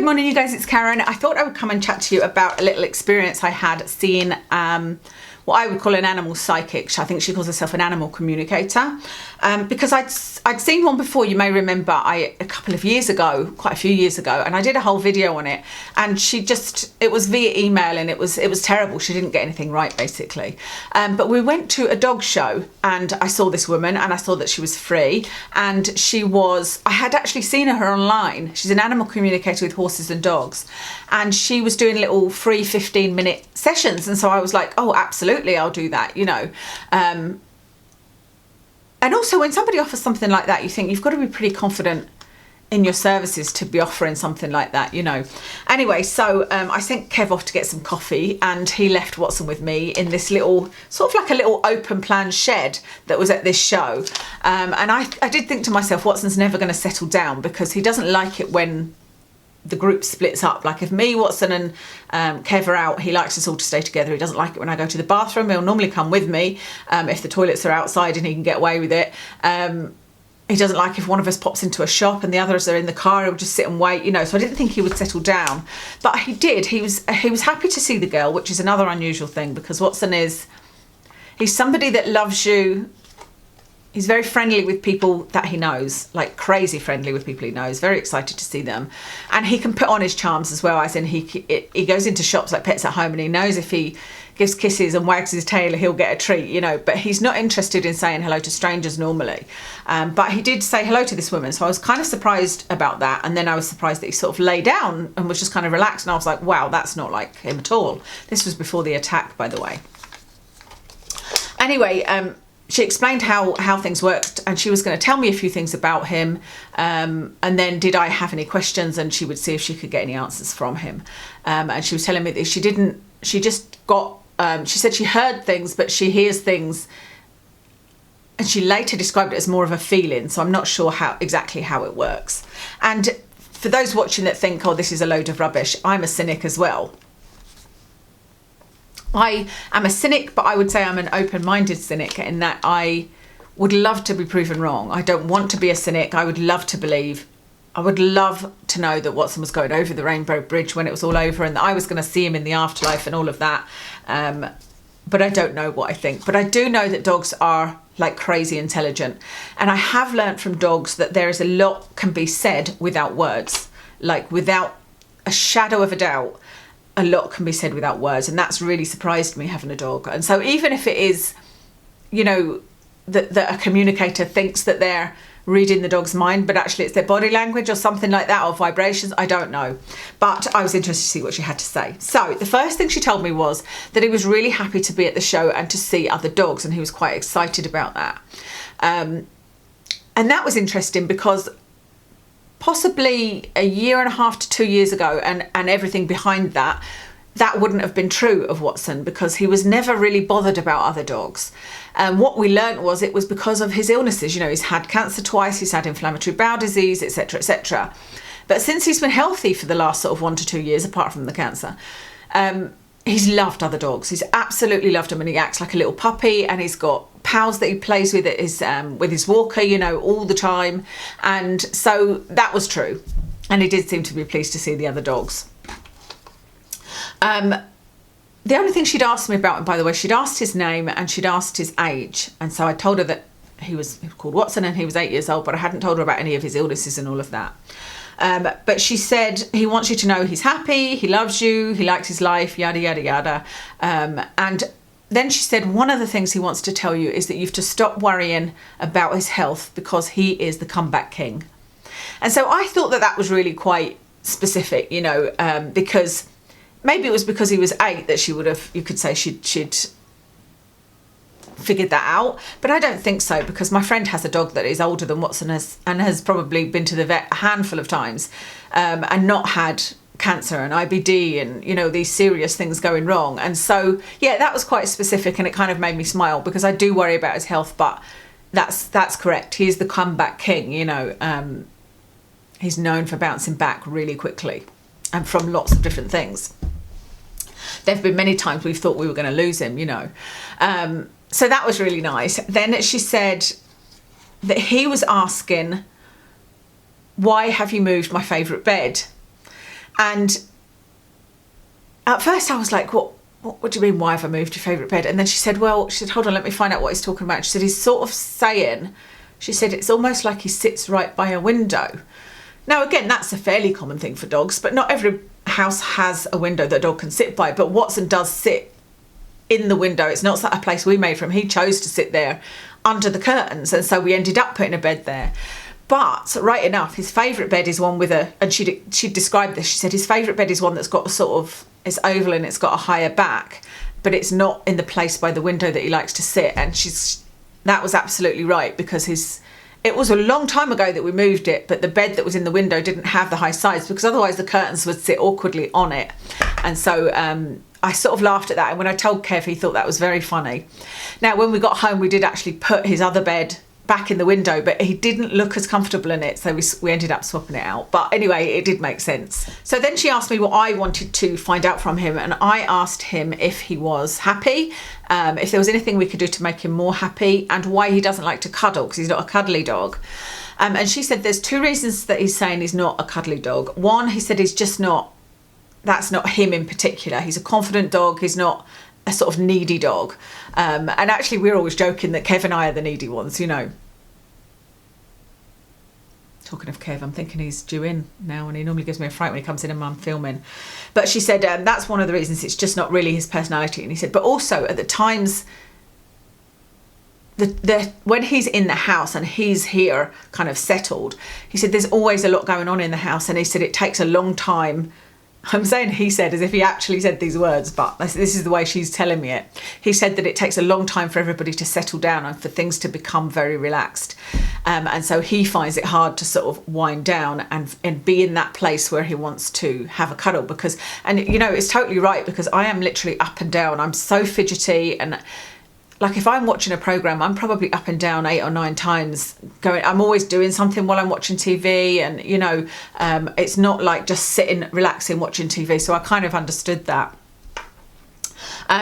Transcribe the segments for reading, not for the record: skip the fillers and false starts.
Good morning, you guys, it's Karen. I thought I would come and chat to you about a little experience I had seeing what I would call an animal psychic. I think she calls herself an animal communicator, because I'd seen one before. You may remember a couple of years ago, quite a few years ago, and I did a whole video on it, and it was via email, and it was terrible. She didn't get anything right, basically. But we went to a dog show, and I saw this woman, and I saw that she was free, and I had actually seen her online. She's an animal communicator with horses and dogs, and she was doing little free 15-minute sessions, and so I was like, oh, absolutely, I'll do that, you know. And also, when somebody offers something like that, you think you've got to be pretty confident in your services to be offering something like that, you know. Anyway, so I sent Kev off to get some coffee, and he left Watson with me in this little, sort of like a little open plan shed that was at this show. And I did think to myself, Watson's never going to settle down, because he doesn't like it when the group splits up. Like if me, Watson and Kev are out, he likes us all to stay together. He doesn't like it when I go to the bathroom. He'll normally come with me if the toilets are outside and he can get away with it. He doesn't like if one of us pops into a shop and the others are in the car. He'll just sit and wait, you know. So I didn't think he would settle down, but he did. He was happy to see the girl, which is another unusual thing, because Watson he's somebody that loves you. He's very friendly with people that he knows, like crazy friendly with people he knows, very excited to see them. And he can put on his charms as well, as in he goes into shops like Pets at Home, and he knows if he gives kisses and wags his tail, he'll get a treat, you know, but he's not interested in saying hello to strangers normally. But he did say hello to this woman, so I was kind of surprised about that. And then I was surprised that he sort of lay down and was just kind of relaxed, and I was like, wow, that's not like him at all. This was before the attack, by the way. Anyway, she explained how things worked, and she was going to tell me a few things about him, and then did I have any questions, and she would see if she could get any answers from him. And she was telling me that she said she heard things, but she hears things, and she later described it as more of a feeling, so I'm not sure exactly how it works. And for those watching that think, oh, this is a load of rubbish, I'm a cynic as well. I am a cynic, but I would say I'm an open-minded cynic, in that I would love to be proven wrong. I don't want to be a cynic. I would love to believe. I would love to know that Watson was going over the Rainbow Bridge when it was all over, and that I was going to see him in the afterlife and all of that. But I don't know what I think. But I do know that dogs are like crazy intelligent. And I have learnt from dogs that there is a lot can be said without words, like without a shadow of a doubt. A lot can be said without words, and that's really surprised me, having a dog. And so even if it is, you know, that a communicator thinks that they're reading the dog's mind, but actually it's their body language or something like that, or vibrations, I don't know. But I was interested to see what she had to say. So the first thing she told me was that he was really happy to be at the show and to see other dogs, and he was quite excited about that. And that was interesting, because possibly a year and a half to 2 years ago, and everything behind that wouldn't have been true of Watson, because he was never really bothered about other dogs. And what we learnt was it was because of his illnesses. You know, he's had cancer twice, he's had inflammatory bowel disease, etc., etc. But since he's been healthy for the last sort of 1 to 2 years, apart from the cancer, he's loved other dogs. He's absolutely loved them, and he acts like a little puppy, and he's got pals that he plays with with his walker, you know, all the time. And so that was true, and he did seem to be pleased to see the other dogs. The only thing she'd asked me about him, by the way, she'd asked his name and she'd asked his age, and so I told her that he was called Watson and he was 8 years old, but I hadn't told her about any of his illnesses and all of that. But she said, he wants you to know he's happy, he loves you, he likes his life, yada, yada, yada. And then she said, one of the things he wants to tell you is that you've to stop worrying about his health, because he is the comeback king. And so I thought that was really quite specific, you know, because maybe it was because he was 8 that you could say she'd figured that out, but I don't think so, because my friend has a dog that is older than Watson has probably been to the vet a handful of times, and not had cancer and IBD and, you know, these serious things going wrong. And so yeah, that was quite specific, and it kind of made me smile, because I do worry about his health. But that's correct, he's the comeback king, you know. He's known for bouncing back really quickly, and from lots of different things. There have been many times we've thought we were going to lose him, you know. So that was really nice. Then she said that he was asking, why have you moved my favourite bed? And at first I was like, what do you mean, why have I moved your favourite bed? And then she said, hold on, let me find out what he's talking about. She said, he's sort of saying, she said, it's almost like he sits right by a window. Now, again, that's a fairly common thing for dogs, but not every house has a window that a dog can sit by. But Watson does sit in the window. It's not a place we made for him. He chose to sit there under the curtains, and so we ended up putting a bed there. But right enough, his favourite bed is one with and she described this. She said his favourite bed is one that's got a sort of, it's oval and it's got a higher back, but it's not in the place by the window that he likes to sit. And that was absolutely right, because it was a long time ago that we moved it, but the bed that was in the window didn't have the high sides, because otherwise the curtains would sit awkwardly on it. And so I sort of laughed at that. And when I told Kev, he thought that was very funny. Now, when we got home, we did actually put his other bed back in the window, but he didn't look as comfortable in it, so we ended up swapping it out. But anyway, it did make sense. So then she asked me what I wanted to find out from him, and I asked him if he was happy, if there was anything we could do to make him more happy, and why he doesn't like to cuddle, because he's not a cuddly dog. And she said there's 2 reasons that he's saying he's not a cuddly dog. One, he said he's just not, that's not him in particular. He's a confident dog. He's not a sort of needy dog. And actually, we're always joking that Kev and I are the needy ones, you know. Talking of Kev, I'm thinking he's due in now, and he normally gives me a fright when he comes in and I'm filming. But she said that's one of the reasons. It's just not really his personality. And he said, but also at the times, when he's in the house and he's here kind of settled, he said there's always a lot going on in the house, and he said it takes a long time. I'm saying he said as if he actually said these words, but this is the way she's telling me it. He said that it takes a long time for everybody to settle down and for things to become very relaxed. And so he finds it hard to sort of wind down and be in that place where he wants to have a cuddle, because, and you know, it's totally right, because I am literally up and down. I'm so fidgety, and like if I'm watching a program, I'm probably up and down 8 or 9 times going. I'm always doing something while I'm watching TV, and you know, it's not like just sitting, relaxing, watching TV. So I kind of understood that.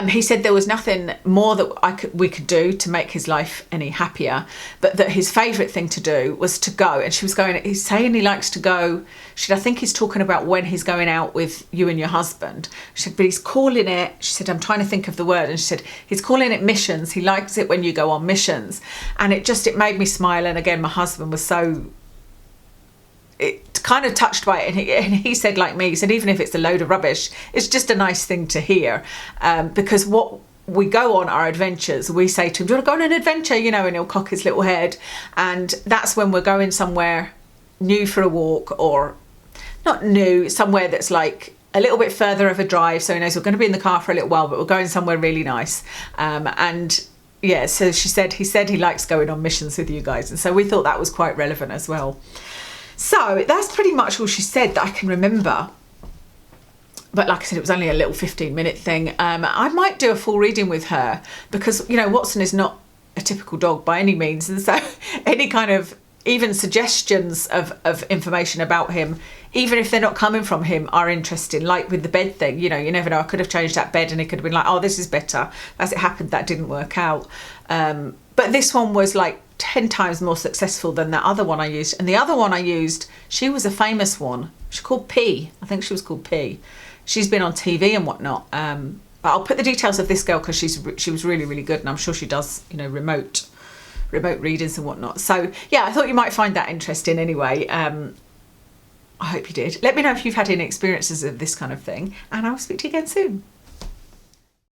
He said there was nothing more that we could do to make his life any happier, but that his favourite thing to do was to go. And she was going, he's saying he likes to go. She said, I think he's talking about when he's going out with you and your husband. She said, but he's calling it, she said, I'm trying to think of the word. And she said, he's calling it missions. He likes it when you go on missions. And it made me smile. And again, my husband was it kind of touched by it, and he said, like me, he said, even if it's a load of rubbish, it's just a nice thing to hear, because what we go on our adventures, we say to him, do you want to go on an adventure, you know, and he'll cock his little head, and that's when we're going somewhere new for a walk, or not new, somewhere that's like a little bit further of a drive, so he knows we're going to be in the car for a little while, but we're going somewhere really nice. And yeah, so he said he likes going on missions with you guys, and so we thought that was quite relevant as well. So that's pretty much all she said that I can remember. But like I said, it was only a little 15-minute thing. I might do a full reading with her, because, you know, Watson is not a typical dog by any means. And so any kind of even suggestions of information about him, even if they're not coming from him, are interesting. Like with the bed thing, you know, you never know. I could have changed that bed and it could have been like, oh, this is better. As it happened, that didn't work out. But this one was like 10 times more successful than that other one I used. And the other one I used, she was a famous one. She's called P. I think she was called P. She's been on TV and whatnot. But I'll put the details of this girl, because she was really, really good, and I'm sure she does, you know, remote readings and whatnot. So yeah, I thought you might find that interesting anyway. I hope you did. Let me know if you've had any experiences of this kind of thing, and I'll speak to you again soon.